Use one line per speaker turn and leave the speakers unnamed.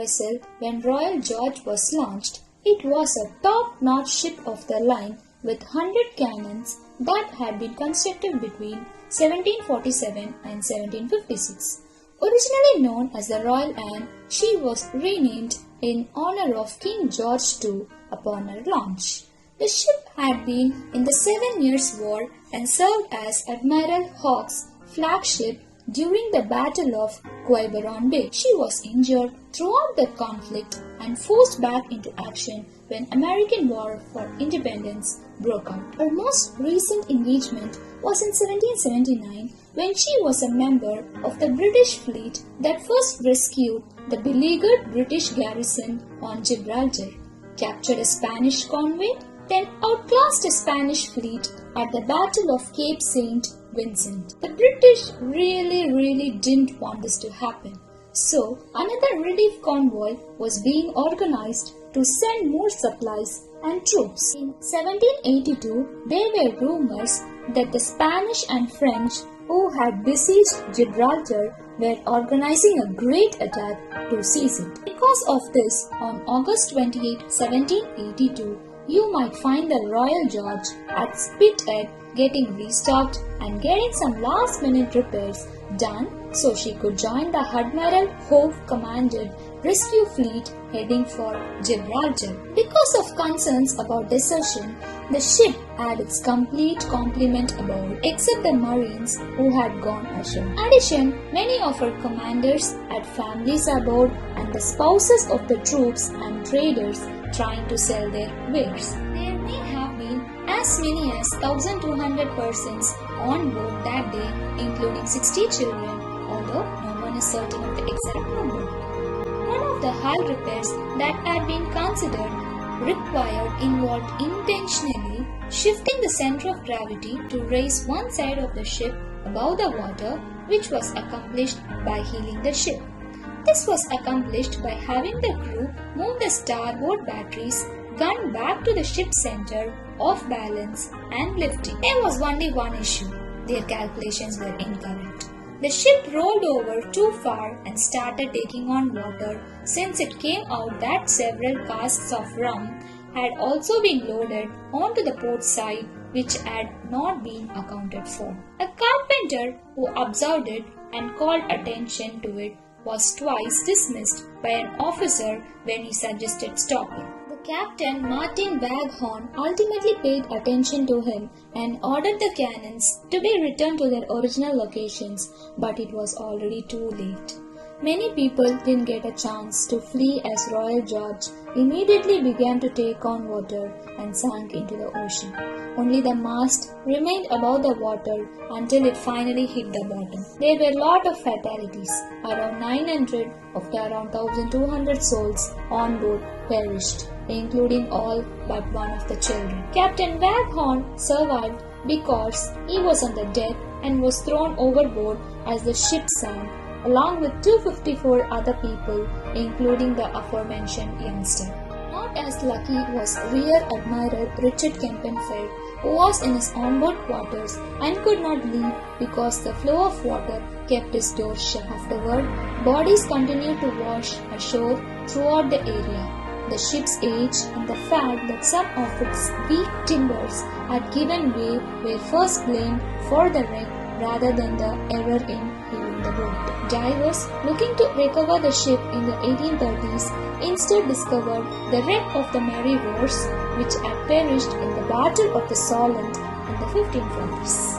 vessel when Royal George was launched. It was a top-notch ship of the line with 100 cannons that had been constructed between 1747 and 1756. Originally known as the Royal Anne, she was renamed in honor of King George II upon her launch. The ship had been in the 7 Years' War and served as Admiral Hawke's flagship during the Battle of Quiberon Bay. She was injured throughout the conflict and forced back into action when American War for Independence broke out. Her most recent engagement was in 1779 when she was a member of the British fleet that first rescued the beleaguered British garrison on Gibraltar, captured a Spanish convoy, then outclassed a Spanish fleet at the Battle of Cape St. Vincent. The British really didn't want this to happen. So, another relief convoy was being organized to send more supplies and troops. In 1782, there were rumors that the Spanish and French who had besieged Gibraltar were organizing a great attack to seize it. Because of this, on August 28, 1782, you might find the Royal George at Spithead getting restocked and getting some last-minute repairs done so she could join the Admiral Howe commanded rescue fleet heading for Gibraltar. Because of concerns about desertion, the ship had its complete complement aboard except the Marines who had gone ashore. In addition, many of her commanders had families aboard and the spouses of the troops and traders trying to sell their wares. There may have been as many as 1,200 persons on board that day, including 60 children, although no one is certain of the exact number. One of the hull repairs that had been considered required involved intentionally shifting the center of gravity to raise one side of the ship above the water, which was accomplished by heeling the ship. This was accomplished by having the crew move the starboard batteries gun back to the ship's center, off balance and lifting. There was only one issue. Their calculations were incorrect. The ship rolled over too far and started taking on water since it came out that several casks of rum had also been loaded onto the port side, which had not been accounted for. A carpenter who observed it and called attention to it was twice dismissed by an officer when he suggested stopping. The captain, Martin Waghorn, ultimately paid attention to him and ordered the cannons to be returned to their original locations, but it was already too late. Many people didn't get a chance to flee as Royal George immediately began to take on water and sank into the ocean. Only the mast remained above the water until it finally hit the bottom. There were a lot of fatalities. Around 900 of the around 1,200 souls on board perished, including all but one of the children. Captain Waghorn survived because he was on the deck and was thrown overboard as the ship sank, along with 254 other people, including the aforementioned youngster. Not as lucky was Rear Admiral Richard Kempenfeld, who was in his onboard quarters and could not leave because the flow of water kept his door shut. Afterward, bodies continued to wash ashore throughout the area. The ship's age and the fact that some of its weak timbers had given way were first blamed for the wreck rather than the error in hewing the boat. Divers looking to recover the ship in the 1830s instead discovered the wreck of the Mary Rose, which had perished in the Battle of the Solent in the 1540s.